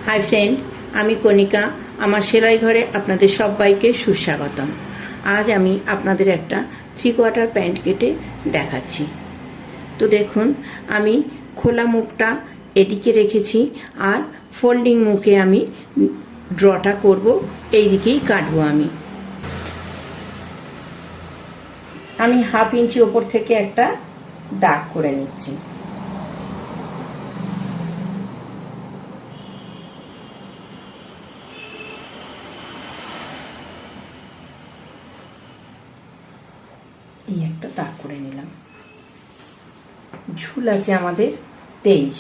Hi friend, আমি কণিকা। আমার সেলাই ঘরে আপনাদের সবাইকে সুস্বাগতম। আজ আমি আপনাদের একটা 3/4 প্যান্ট কেটে দেখাচ্ছি। তো দেখুন, আমি খোলা মুখটা এদিকে রেখেছি আর ফোল্ডিং মুখে আমি ড্রটা করব, এই দিকেই কাটবো। আমি 1/2 ইঞ্চি ওপর থেকে একটা দাগ করে নিচ্ছি। এই একটা দাগ করে নিলাম। ঝুল আছে আমাদের 23,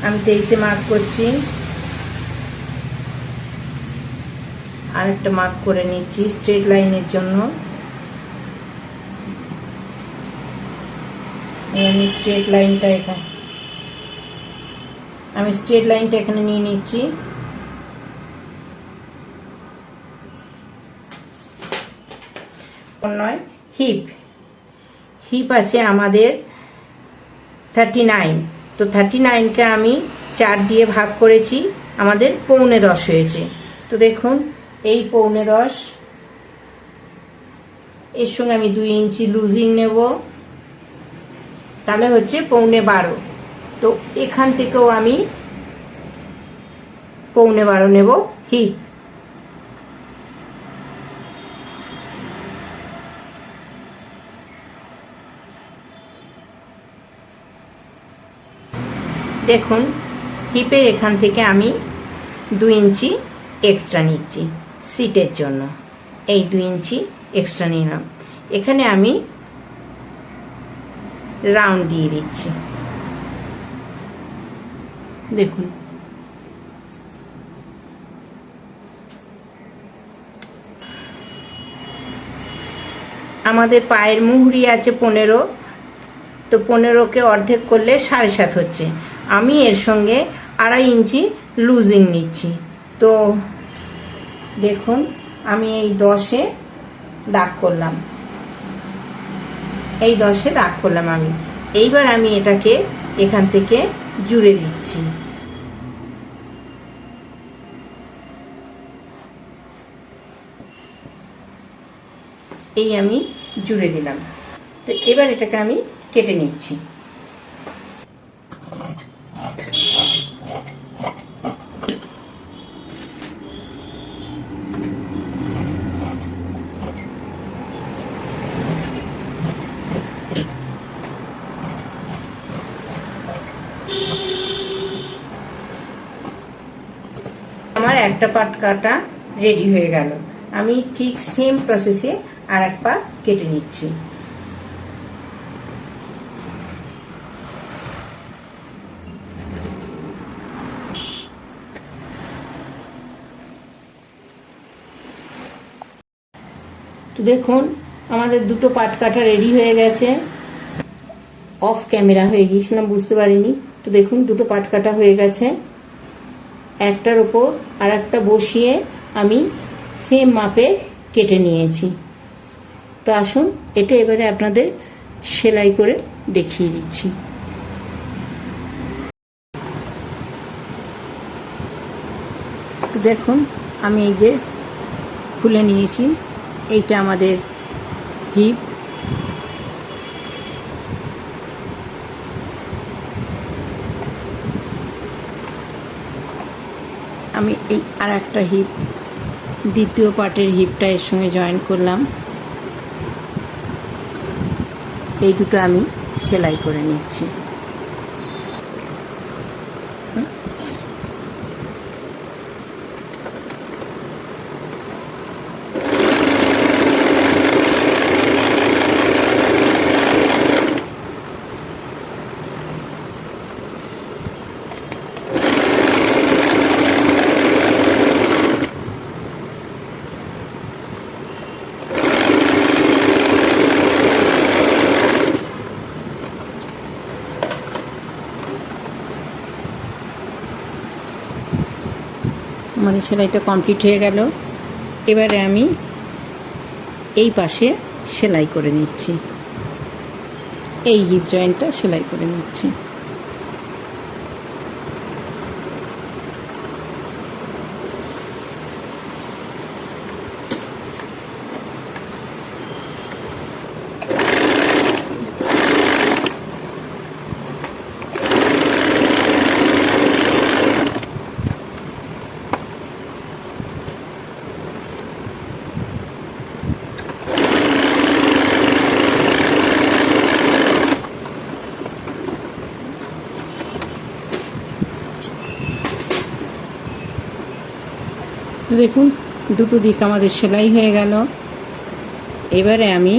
আমি 23-এ মার্ক করছি। আর একটা মার্ক করে নিচ্ছি স্ট্রেট লাইনের জন্য। আমি স্ট্রেট লাইনটা এখানে নিয়ে নিচ্ছি। নয়, হিপ আছে আমাদের 39। তো 39কে আমি 4 দিয়ে ভাগ করেছি, আমাদের 9.25 হয়েছে। তো দেখুন, এই 9.25, এর সঙ্গে আমি 2 ইঞ্চি লুজিং নেব, তাহলে হচ্ছে 9.25। তো এখান থেকেও আমি 9.25 নেব হিপ। দেখুন, হিপের এখান থেকে আমি 2 ইঞ্চি এক্সট্রা নিচ্ছি সিটের জন্য। এই 2 ইঞ্চি এক্সট্রা নিলাম। এখানে আমি রাউন্ড দিয়ে দিচ্ছি। দেখুন, আমাদের পায়ের মুহুরি আছে 15। তো 15কে অর্ধেক করলে 7.5 হচ্ছে। আমি এর সঙ্গে 2.5 ইঞ্চি লুজিং নিচ্ছি। তো দেখুন, আমি এই 10-এ দাগ করলাম। আমি এইবার আমি এটাকে এখান থেকে জুড়ে দিচ্ছি। এই আমি জুড়ে দিলাম। তো এবার এটাকে আমি কেটে নিচ্ছি। আমার একটা পার্ট কাটা রেডি হয়ে গেল। আমি ঠিক সেম প্রসেসে আর এক পার্ট কেটে নিচ্ছি। তো দেখুন, আমাদের দুটো পার্ট কাটা রেডি হয়ে গেছে। অফ ক্যামেরা হয়ে গিয়েছিলাম, বুঝতে পারিনি। তো দেখুন, দুটো পার্ট কাটা হয়ে গেছে। একটার ওপর আর একটা বসিয়ে আমি সেম মাপে কেটে নিয়েছি। তো আসুন, এটা এবারে আপনাদের সেলাই করে দেখিয়ে দিচ্ছি। তো দেখুন, আমি এই যে খুলে নিয়েছি। এইটা আমাদের হিপ। আমি এই আর একটা হিপ, দ্বিতীয় পার্টের হিপটা এর সঙ্গে জয়েন করলাম। এই দুটো আমি সেলাই করে নিচ্ছি। আমাদের সেলাইটা কমপ্লিট হয়ে গেল। এবারে আমি এই পাশে সেলাই করে নিচ্ছি। এই হিপ জয়েন্টটা সেলাই করে নিচ্ছি। দেখুন দুটো দিক আমাদের সেলাই হয়ে গেল। এবারে আমি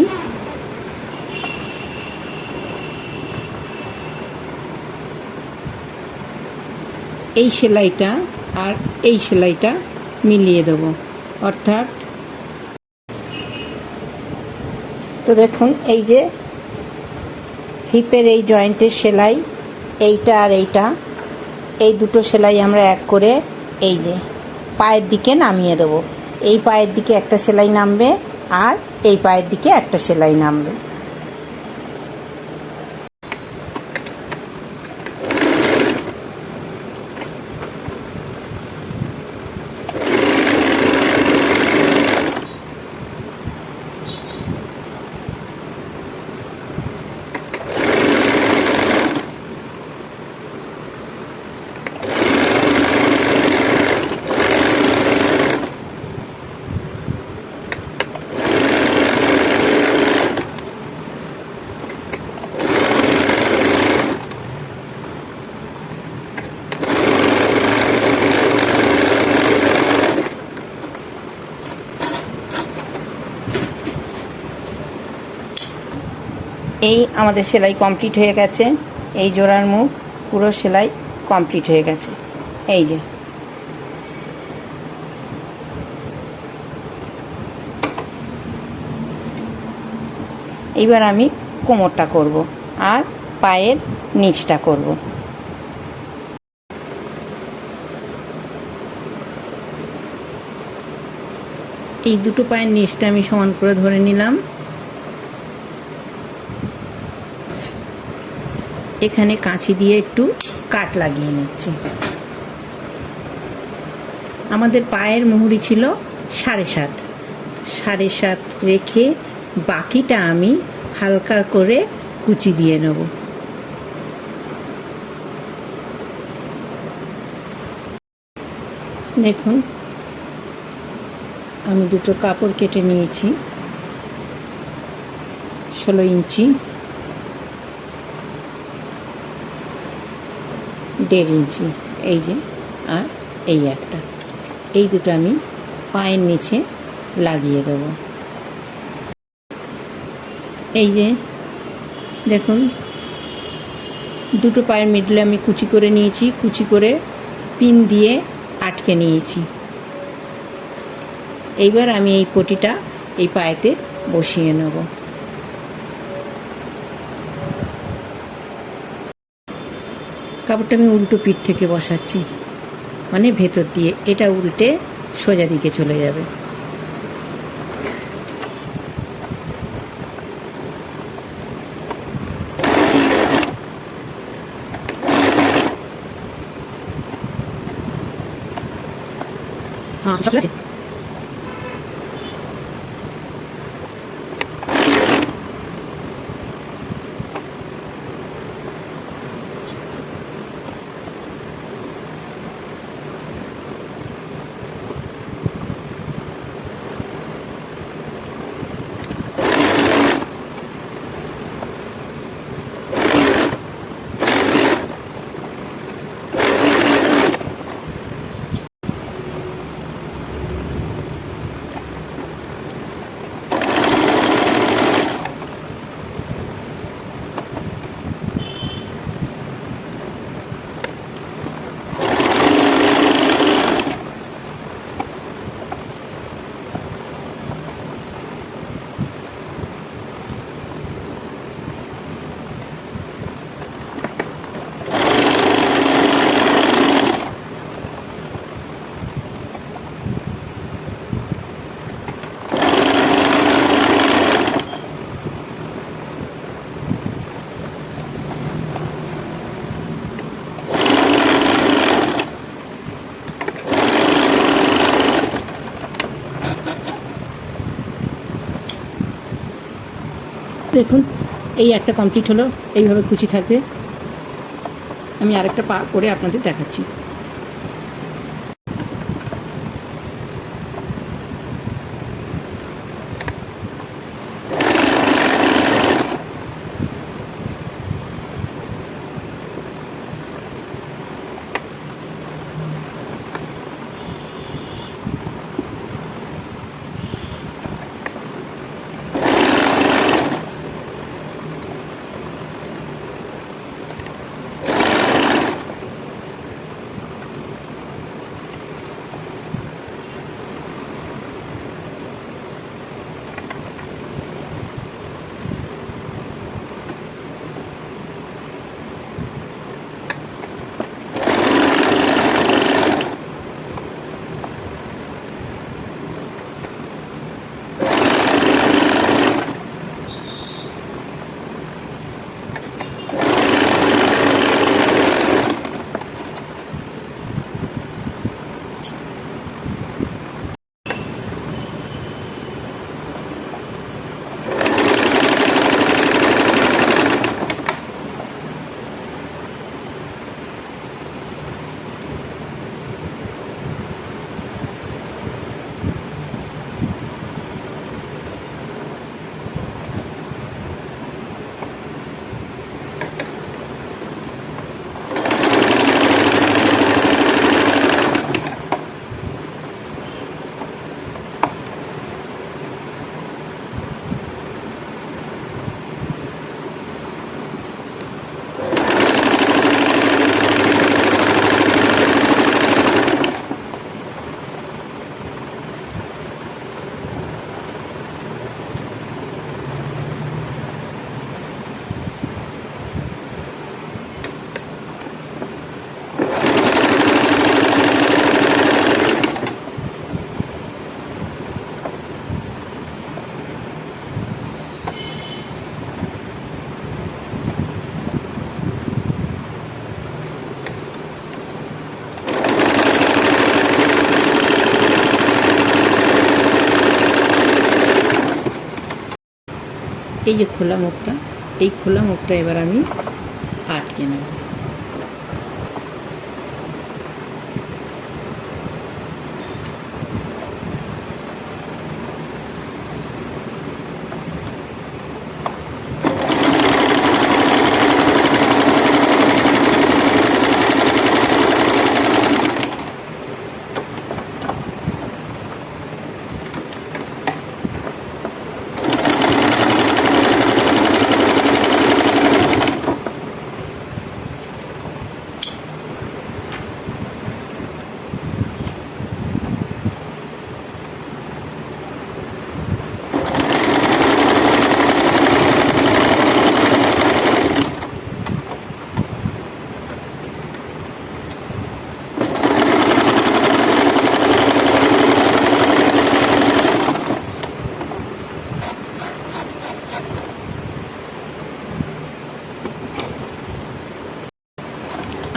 এই সেলাইটা আর এই সেলাইটা মিলিয়ে দেব, অর্থাৎ তো দেখুন এই যে হিপের এই জয়েন্টের সেলাই, এইটা আর এইটা, এই দুটো সেলাই আমরা এক করে এই যে পায়ের দিকে নামিয়ে দেবো। এই পায়ের দিকে একটা সেলাই নামবে আর এই পায়ের দিকে একটা সেলাই নামবে। এই আমাদের সেলাই কমপ্লিট হয়ে গেছে। এই জোড়ার মুখ পুরো সেলাই কমপ্লিট হয়ে গেছে। এই যে এইবার আমি কোমরটা করব আর পায়ের নিচটা করব। এই দুটো পায়ের নিচটা আমি সমান করে ধরে নিলাম। এখানে কাঁচি দিয়ে একটু কাট লাগিয়ে নিচ্ছি। আমাদের পায়ের মুহুরি ছিল 7.5, 7.5 রেখে বাকিটা আমি হালকা করে কুচি দিয়ে নেব। দেখুন আমি দুটো কাপড় কেটে নিয়েছি 16 ইঞ্চি, 1.5 ইঞ্চি, এই যে আর এই একটা, এই দুটো আমি পায়ের নিচে লাগিয়ে দেব। এই যে দেখুন দুটো পায়ের মিডলে আমি কুচি করে নিয়েছি, কুচি করে পিন দিয়ে আটকে নিয়েছি। এইবার আমি এই পটিটা এই পায়েতে বসিয়ে নেব। কাপড়টা আমি উল্টো পিঠ থেকে বসাচ্ছি, মানে ভেতর দিয়ে, এটা উল্টে সোজা দিকে চলে যাবে। হ্যাঁ সব আছে। দেখুন এই একটা কমপ্লিট হলো, এইভাবে কুচি থাকবে। আমি আরেকটা পা করে আপনাদের দেখাচ্ছি। এই যে খোলা মুখটা, এই খোলা মুখটা এবার আমি আটকে নেব।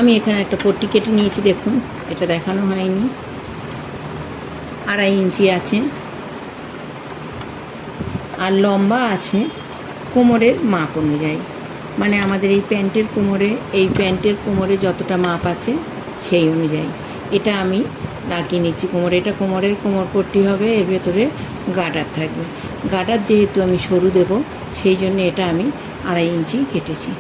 আমি এখানে একটা পট্টি কেটে নিয়েছি, দেখুন এটা দেখানো হয়নি, 2.5 ইঞ্চি আছে, আর লম্বা আছে কোমরের মাপ অনুযায়ী, মানে আমাদের এই প্যান্টের কোমরে যতটা মাপ আছে সেই অনুযায়ী এটা আমি লাগিয়ে নিচ্ছি কোমরে। এটা কোমর পট্টি হবে, এর ভেতরে গার্ডার থাকবে। গার্ডার যেহেতু আমি সরু দেব, সেই জন্য এটা আমি 2.5 ইঞ্চি কেটেছি।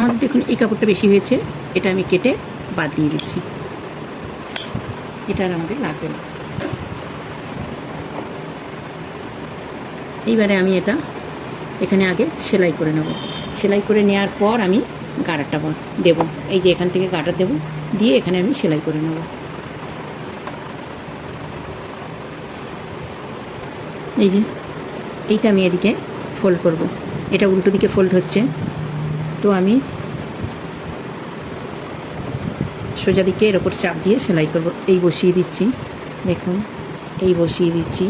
আমাদের দেখুন এই কাপড়টা বেশি হয়েছে, এটা আমি কেটে বাদ দিয়ে দিচ্ছি, এটা আর আমাদের লাগবে না। এইবারে আমি এটা এখানে আগে সেলাই করে নেব। সেলাই করে নেওয়ার পর আমি গার্ডারটা দেব, এই যে এখান থেকে গার্ডার দেব, দিয়ে এখানে আমি সেলাই করে নেব। এই যে এইটা আমি এদিকে ফোল্ড করব, এটা উল্টো দিকে ফোল্ড হচ্ছে, তো আমি সোজা দিকে এর ওপর চাপ দিয়ে সেলাই করব। এই বসিয়ে দিচ্ছি, দেখুন এই বসিয়ে দিচ্ছি,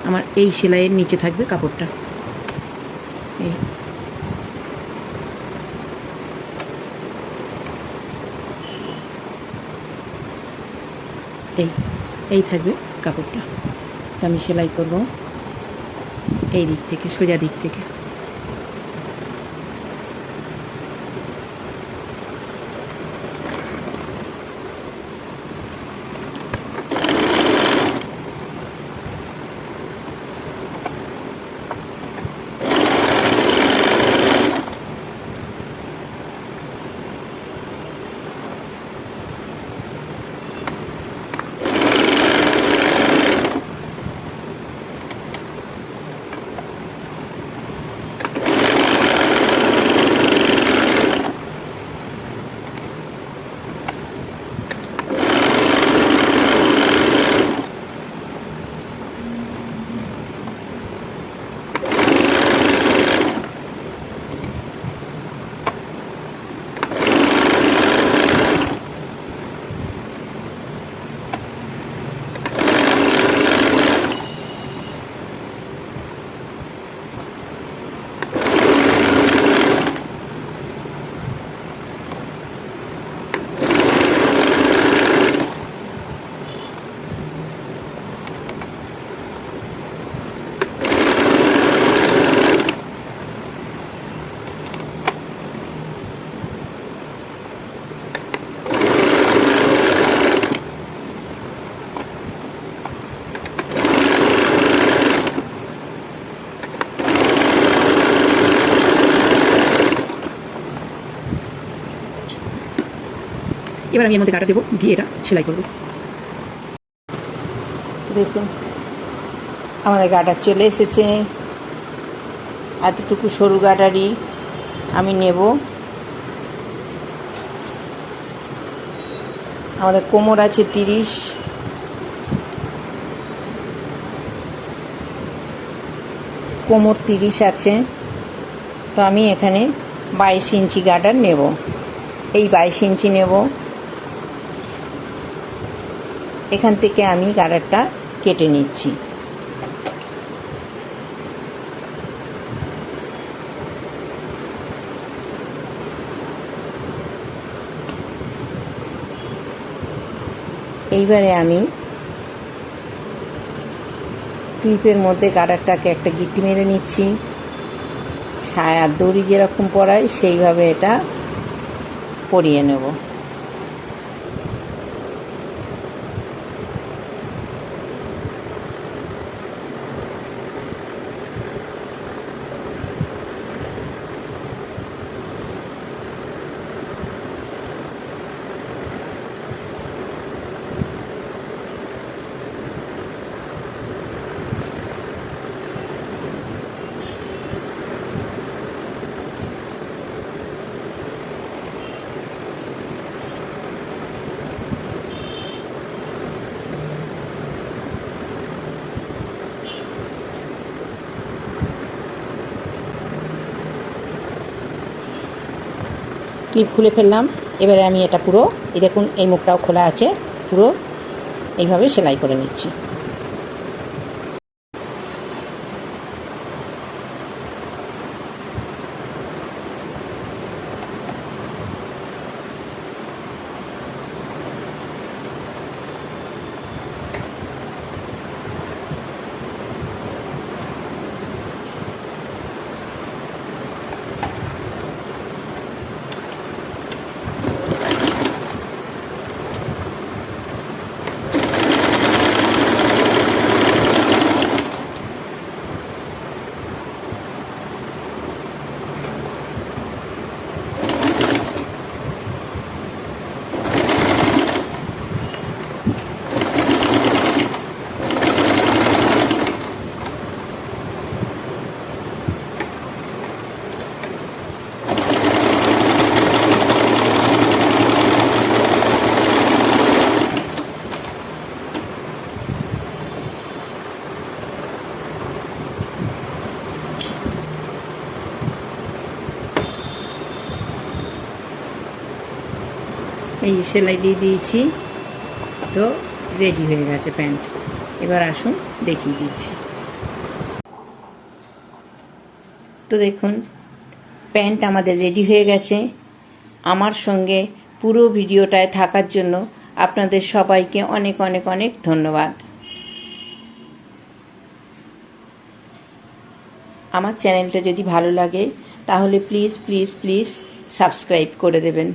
আমার এই সেলাইয়ের নিচে থাকবে কাপড়টা। এই থাকবে কাপড়টা, তো আমি সেলাই করব এই দিক থেকে, সোজা দিক থেকে। এবার আমি এর মধ্যে গাটা দেবো, দিয়ে এটা সেলাই করবো। দেখুন আমাদের গার্ডার চলে এসেছে। এতটুকু সরু গার্ডারই আমি নেব। আমাদের কোমর আছে 30, কোমর 30 আছে, তো আমি এখানে 22 ইঞ্চি গার্ডার নেব। এই 22 ইঞ্চি নেব। এখান থেকে আমি গার্ডারটা কেটে নিচ্ছি। এইবারে আমি ক্লিপের মধ্যে গার্ডারটাকে একটা গিঁটি মেরে নিচ্ছি। সায়ার দড়ি যেরকম পরাই সেইভাবে এটা পরিয়ে নেব। ক্লিপ খুলে ফেললাম। এবারে আমি এটা পুরো, এই দেখুন এই মুখটাও খোলা আছে, পুরো এইভাবে সেলাই করে নিচ্ছি। এই সেলাই দিয়ে দিয়েছি, তো রেডি হয়ে গেছে প্যান্ট। এবার আসুন দেখিয়ে দিচ্ছি। তো দেখুন প্যান্ট আমাদের রেডি হয়ে গেছে। আমার সঙ্গে পুরো ভিডিওটায় থাকার জন্য আপনাদের সবাইকে অনেক অনেক অনেক ধন্যবাদ। আমার চ্যানেলটা যদি ভালো লাগে তাহলে প্লিজ প্লিজ প্লিজ সাবস্ক্রাইব করে দেবেন।